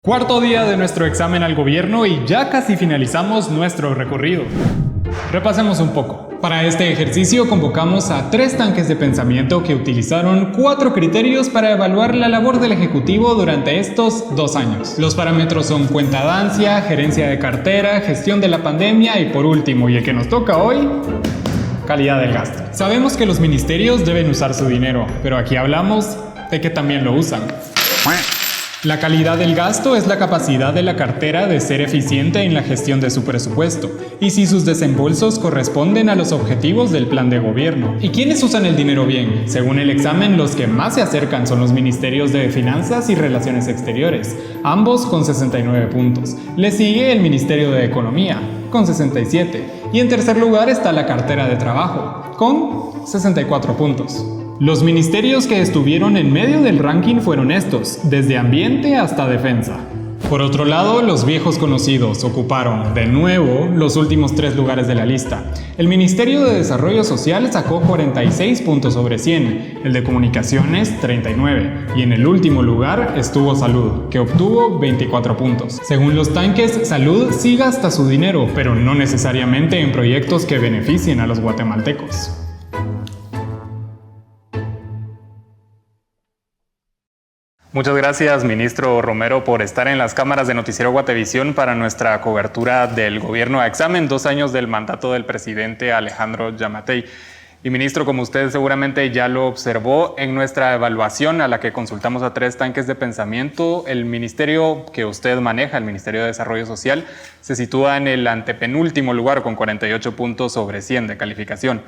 Cuarto día de nuestro examen al gobierno y ya casi finalizamos nuestro recorrido. Repasemos un poco. Para este ejercicio convocamos a 3 tanques de pensamiento que utilizaron 4 criterios para evaluar la labor del Ejecutivo durante estos 2 años. Los parámetros son cuentadancia, gerencia de cartera, gestión de la pandemia y por último, y el que nos toca hoy, calidad del gasto. Sabemos que los ministerios deben usar su dinero, pero aquí hablamos de que también lo usan. La calidad del gasto es la capacidad de la cartera de ser eficiente en la gestión de su presupuesto y si sus desembolsos corresponden a los objetivos del plan de gobierno. ¿Y quiénes usan el dinero bien? Según el examen, los que más se acercan son los ministerios de Finanzas y Relaciones Exteriores, ambos con 69 puntos. Le sigue el Ministerio de Economía, con 67, y en tercer lugar está la cartera de Trabajo, con 64 puntos. Los ministerios que estuvieron en medio del ranking fueron estos, desde ambiente hasta defensa. Por otro lado, los viejos conocidos ocuparon, de nuevo, los últimos 3 lugares de la lista. El Ministerio de Desarrollo Social sacó 46 puntos sobre 100, el de Comunicaciones 39, y en el último lugar estuvo Salud, que obtuvo 24 puntos. Según los tanques, Salud sí gasta su dinero, pero no necesariamente en proyectos que beneficien a los guatemaltecos. Muchas gracias, ministro Romero, por estar en las cámaras de Noticiero Guatevisión para nuestra cobertura del gobierno a examen, 2 años del mandato del presidente Alejandro Yamatei. Y ministro, como usted seguramente ya lo observó, en nuestra evaluación a la que consultamos a 3 tanques de pensamiento, el ministerio que usted maneja, el Ministerio de Desarrollo Social, se sitúa en el antepenúltimo lugar con 48 puntos sobre 100 de calificación.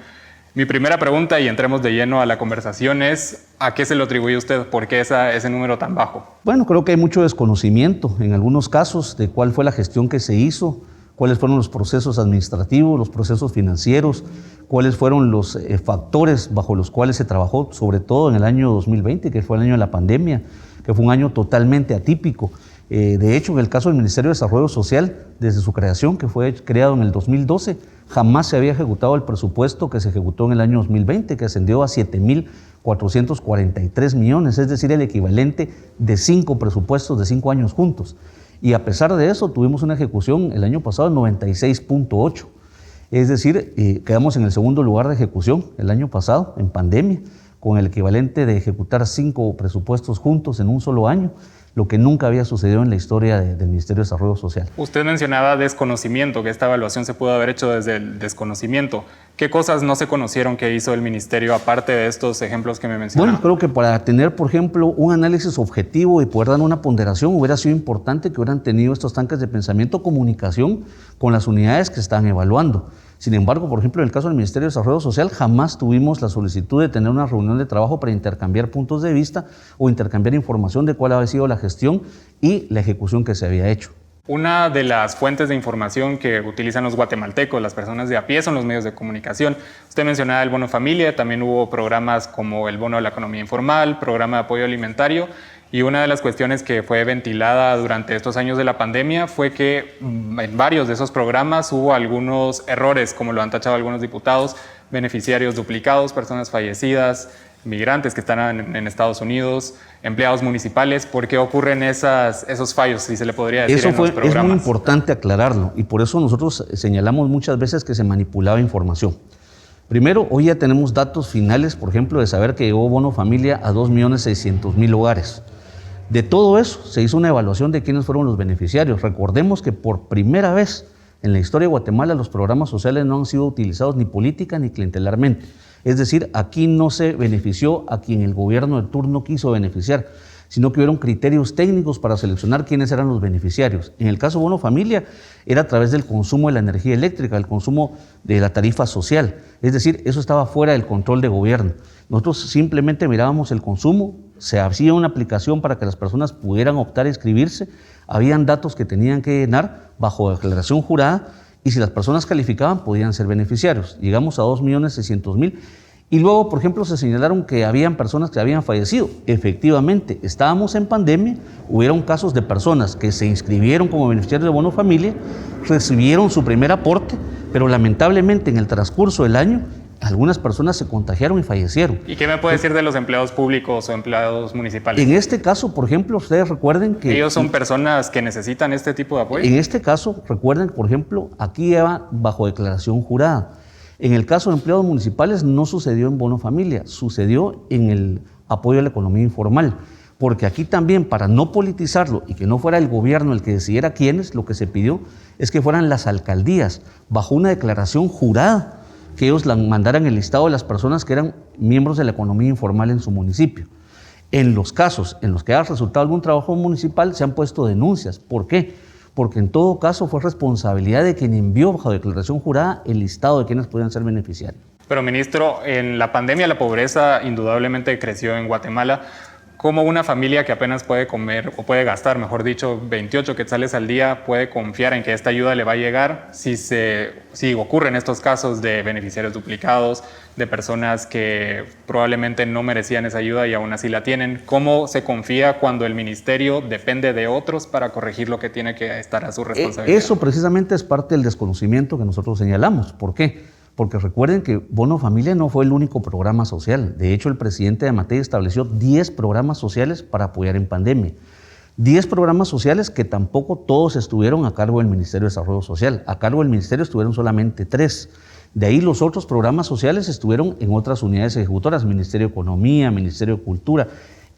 Mi primera pregunta, y entremos de lleno a la conversación, es ¿a qué se lo atribuye usted? ¿Por qué ese número tan bajo? Bueno, creo que hay mucho desconocimiento en algunos casos de cuál fue la gestión que se hizo, cuáles fueron los procesos administrativos, los procesos financieros, cuáles fueron los factores bajo los cuales se trabajó, sobre todo en el año 2020, que fue el año de la pandemia, que fue un año totalmente atípico. De hecho, en el caso del Ministerio de Desarrollo Social, desde su creación, que fue creado en el 2012, jamás se había ejecutado el presupuesto que se ejecutó en el año 2020, que ascendió a 7.443 millones, es decir, el equivalente de 5 presupuestos de 5 años juntos. Y a pesar de eso, tuvimos una ejecución el año pasado de 96.8. Es decir, quedamos en el segundo lugar de ejecución el año pasado, en pandemia, con el equivalente de ejecutar 5 presupuestos juntos en un solo año, lo que nunca había sucedido en la historia del Ministerio de Desarrollo Social. Usted mencionaba desconocimiento, que esta evaluación se pudo haber hecho desde el desconocimiento. ¿Qué cosas no se conocieron que hizo el Ministerio, aparte de estos ejemplos que me mencionaba? Bueno, creo que para tener, por ejemplo, un análisis objetivo y poder dar una ponderación, hubiera sido importante que hubieran tenido estos tanques de pensamiento comunicación con las unidades que están evaluando. Sin embargo, por ejemplo, en el caso del Ministerio de Desarrollo Social, jamás tuvimos la solicitud de tener una reunión de trabajo para intercambiar puntos de vista o intercambiar información de cuál había sido la gestión y la ejecución que se había hecho. Una de las fuentes de información que utilizan los guatemaltecos, las personas de a pie, son los medios de comunicación. Usted mencionaba el Bono Familia, también hubo programas como el Bono de la Economía Informal, programa de apoyo alimentario, y una de las cuestiones que fue ventilada durante estos años de la pandemia fue que en varios de esos programas hubo algunos errores, como lo han tachado algunos diputados, beneficiarios duplicados, personas fallecidas, migrantes que están en Estados Unidos, empleados municipales. ¿Por qué ocurren esos fallos, si se le podría decir, en los programas? Es muy importante aclararlo y por eso nosotros señalamos muchas veces que se manipulaba información. Primero, hoy ya tenemos datos finales, por ejemplo, de saber que llegó Bono Familia a 2.600.000 hogares. De todo eso se hizo una evaluación de quiénes fueron los beneficiarios. Recordemos que por primera vez en la historia de Guatemala los programas sociales no han sido utilizados ni política ni clientelarmente. Es decir, aquí no se benefició a quien el gobierno de turno quiso beneficiar, sino que hubieron criterios técnicos para seleccionar quiénes eran los beneficiarios. En el caso Bono Familia era a través del consumo de la energía eléctrica, el consumo de la tarifa social. Es decir, eso estaba fuera del control de gobierno. Nosotros simplemente mirábamos el consumo, se hacía una aplicación para que las personas pudieran optar a inscribirse, habían datos que tenían que llenar bajo declaración jurada y si las personas calificaban podían ser beneficiarios. Llegamos a 2.600.000 y luego, por ejemplo, se señalaron que habían personas que habían fallecido. Efectivamente, estábamos en pandemia, hubieron casos de personas que se inscribieron como beneficiarios de Bono Familia, recibieron su primer aporte, pero lamentablemente en el transcurso del año algunas personas se contagiaron y fallecieron. ¿Y qué me puede decir de los empleados públicos o empleados municipales? En este caso, por ejemplo, ustedes recuerden que... ¿Ellos son personas que necesitan este tipo de apoyo? En este caso, recuerden que, por ejemplo, aquí lleva bajo declaración jurada. En el caso de empleados municipales no sucedió en bono familia, sucedió en el apoyo a la economía informal. Porque aquí también, para no politizarlo y que no fuera el gobierno el que decidiera quiénes, lo que se pidió es que fueran las alcaldías, bajo una declaración jurada, que ellos mandaran el listado de las personas que eran miembros de la economía informal en su municipio. En los casos en los que haya resultado algún trabajo municipal, se han puesto denuncias. ¿Por qué? Porque en todo caso fue responsabilidad de quien envió bajo declaración jurada el listado de quienes podían ser beneficiarios. Pero, ministro, en la pandemia la pobreza indudablemente creció en Guatemala. ¿Cómo una familia que apenas puede comer, o puede gastar, mejor dicho, 28 quetzales al día, puede confiar en que esta ayuda le va a llegar si ocurren estos casos de beneficiarios duplicados, de personas que probablemente no merecían esa ayuda y aún así la tienen? ¿Cómo se confía cuando el ministerio depende de otros para corregir lo que tiene que estar a su responsabilidad? Eso precisamente es parte del desconocimiento que nosotros señalamos. ¿Por qué? Porque recuerden que Bono Familia no fue el único programa social. De hecho, el presidente Yamatei estableció 10 programas sociales para apoyar en pandemia. 10 programas sociales que tampoco todos estuvieron a cargo del Ministerio de Desarrollo Social. A cargo del Ministerio estuvieron solamente 3. De ahí los otros programas sociales estuvieron en otras unidades ejecutoras, Ministerio de Economía, Ministerio de Cultura.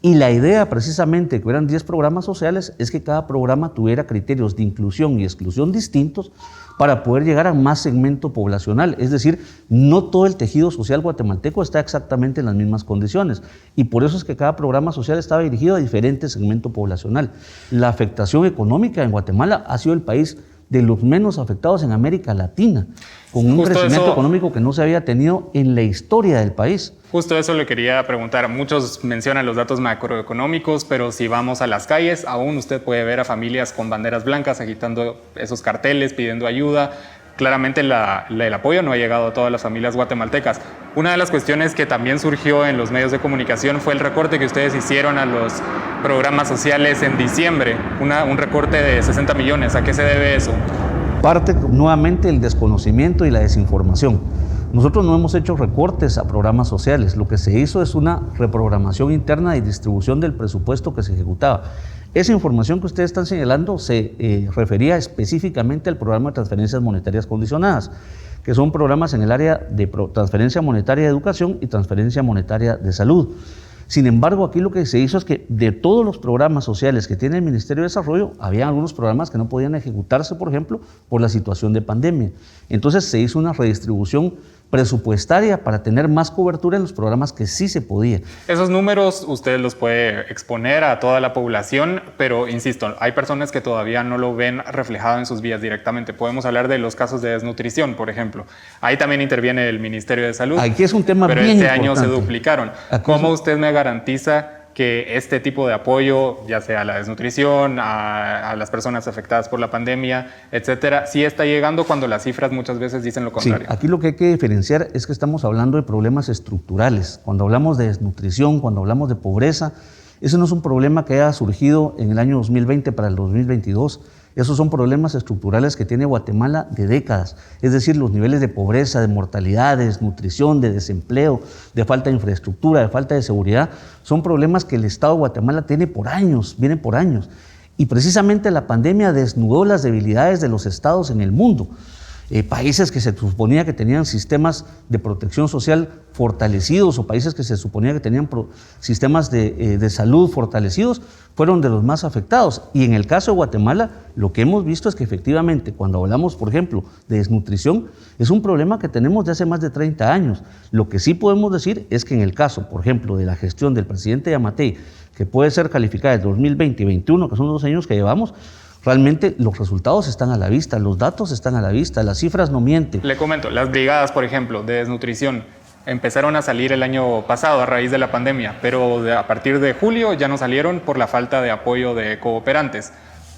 Y la idea precisamente que hubieran 10 programas sociales es que cada programa tuviera criterios de inclusión y exclusión distintos para poder llegar a más segmento poblacional. Es decir, no todo el tejido social guatemalteco está exactamente en las mismas condiciones. Y por eso es que cada programa social estaba dirigido a diferente segmento poblacional. La afectación económica en Guatemala ha sido el país de los menos afectados en América Latina, con un crecimiento económico que no se había tenido en la historia del país. Justo eso le quería preguntar. Muchos mencionan los datos macroeconómicos, pero si vamos a las calles, aún usted puede ver a familias con banderas blancas agitando esos carteles, pidiendo ayuda. Claramente el apoyo no ha llegado a todas las familias guatemaltecas. Una de las cuestiones que también surgió en los medios de comunicación fue el recorte que ustedes hicieron a los programas sociales en diciembre, un recorte de 60 millones. ¿A qué se debe eso? Parte nuevamente el desconocimiento y la desinformación. Nosotros no hemos hecho recortes a programas sociales. Lo que se hizo es una reprogramación interna y distribución del presupuesto que se ejecutaba. Esa información que ustedes están señalando se refería específicamente al programa de transferencias monetarias condicionadas, que son programas en el área de transferencia monetaria de educación y transferencia monetaria de salud. Sin embargo, aquí lo que se hizo es que de todos los programas sociales que tiene el Ministerio de Desarrollo, había algunos programas que no podían ejecutarse, por ejemplo, por la situación de pandemia. Entonces se hizo una redistribución presupuestaria para tener más cobertura en los programas que sí se podía. Esos números usted los puede exponer a toda la población, pero insisto, hay personas que todavía no lo ven reflejado en sus vidas directamente. Podemos hablar de los casos de desnutrición, por ejemplo. Ahí también interviene el Ministerio de Salud. Aquí es un tema pero bien este importante. año se duplicaron. ¿Cómo usted me garantiza que este tipo de apoyo, ya sea a la desnutrición, a las personas afectadas por la pandemia, etcétera, sí está llegando cuando las cifras muchas veces dicen lo contrario? Sí, aquí lo que hay que diferenciar es que estamos hablando de problemas estructurales. Cuando hablamos de desnutrición, cuando hablamos de pobreza, eso no es un problema que haya surgido en el año 2020 para el 2022. Esos son problemas estructurales que tiene Guatemala de décadas, es decir, los niveles de pobreza, de mortalidad, de desnutrición, de desempleo, de falta de infraestructura, de falta de seguridad, son problemas que el Estado de Guatemala tiene por años, vienen por años. Y precisamente la pandemia desnudó las debilidades de los estados en el mundo. Países que se suponía que tenían sistemas de protección social fortalecidos o países que se suponía que tenían sistemas de salud fortalecidos fueron de los más afectados. Y en el caso de Guatemala, lo que hemos visto es que efectivamente cuando hablamos, por ejemplo, de desnutrición, es un problema que tenemos de hace más de 30 años. Lo que sí podemos decir es que en el caso, por ejemplo, de la gestión del presidente Yamatei, que puede ser calificada de 2020 y 2021, que son los 2 años que llevamos, realmente los resultados están a la vista, los datos están a la vista, las cifras no mienten. Le comento, las brigadas, por ejemplo, de desnutrición empezaron a salir el año pasado a raíz de la pandemia, pero a partir de julio ya no salieron por la falta de apoyo de cooperantes.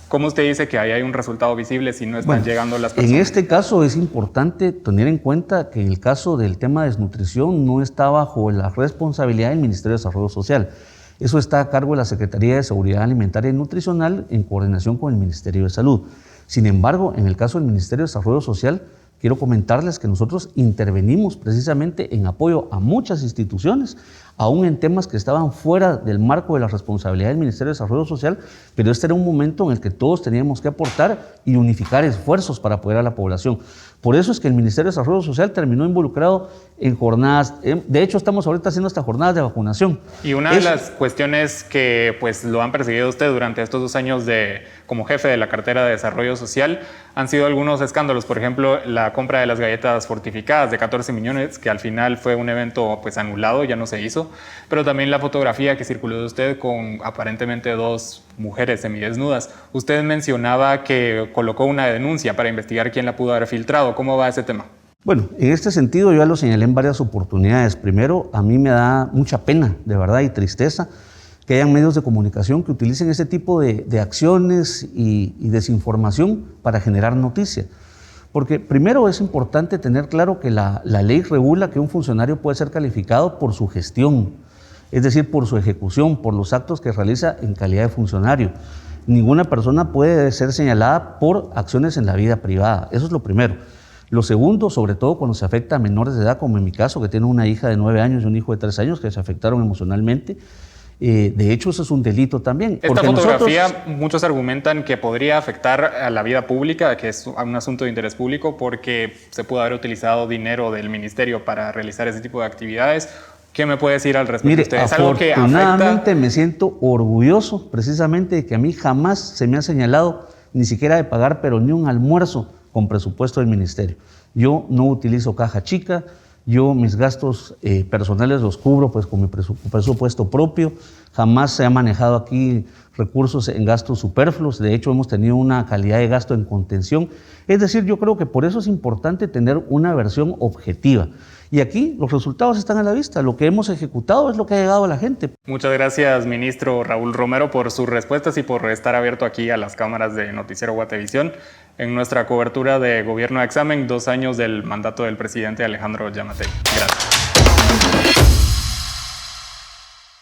¿Cómo usted dice que ahí hay un resultado visible si no están llegando las personas? En este caso es importante tener en cuenta que en el caso del tema de desnutrición no está bajo la responsabilidad del Ministerio de Desarrollo Social. Eso está a cargo de la Secretaría de Seguridad Alimentaria y Nutricional en coordinación con el Ministerio de Salud. Sin embargo, en el caso del Ministerio de Desarrollo Social, quiero comentarles que nosotros intervenimos precisamente en apoyo a muchas instituciones, aún en temas que estaban fuera del marco de la responsabilidad del Ministerio de Desarrollo Social, pero este era un momento en el que todos teníamos que aportar y unificar esfuerzos para apoyar a la población. Por eso es que el Ministerio de Desarrollo Social terminó involucrado en jornadas, de hecho estamos ahorita haciendo estas jornadas de vacunación. Y una de las cuestiones que pues lo han perseguido usted durante estos 2 años como jefe de la cartera de Desarrollo Social han sido algunos escándalos, por ejemplo la compra de las galletas fortificadas de 14 millones, que al final fue un evento pues anulado, ya no se hizo, pero también la fotografía que circuló de usted con aparentemente 2 mujeres semidesnudas. Usted mencionaba que colocó una denuncia para investigar quién la pudo haber filtrado. ¿Cómo va ese tema? Bueno, en este sentido yo ya lo señalé en varias oportunidades. Primero, a mí me da mucha pena, de verdad, y tristeza que hayan medios de comunicación que utilicen ese tipo de acciones y desinformación para generar noticias. Porque primero es importante tener claro que la ley regula que un funcionario puede ser calificado por su gestión, es decir, por su ejecución, por los actos que realiza en calidad de funcionario. Ninguna persona puede ser señalada por acciones en la vida privada, eso es lo primero. Lo segundo, sobre todo cuando se afecta a menores de edad, como en mi caso, que tiene una hija de 9 años y un hijo de 3 años que se afectaron emocionalmente. De hecho, eso es un delito también. Esta fotografía, muchos argumentan que podría afectar a la vida pública, que es un asunto de interés público, porque se pudo haber utilizado dinero del ministerio para realizar ese tipo de actividades. ¿Qué me puede decir al respecto? Mire, ¿Usted es algo que afortunadamente afecta? Me siento orgulloso precisamente de que a mí jamás se me ha señalado ni siquiera de pagar, pero ni un almuerzo con presupuesto del ministerio. Yo no utilizo caja chica, yo mis gastos personales los cubro pues con mi presupuesto propio, jamás se ha manejado aquí recursos en gastos superfluos, de hecho hemos tenido una calidad de gasto en contención. Es decir, yo creo que por eso es importante tener una versión objetiva. Y aquí los resultados están a la vista, lo que hemos ejecutado es lo que ha llegado a la gente. Muchas gracias, ministro Raúl Romero, por sus respuestas y por estar abierto aquí a las cámaras de Noticiero Guatevisión en nuestra cobertura de Gobierno de Examen, 2 años del mandato del presidente Alejandro Yamatei. Gracias.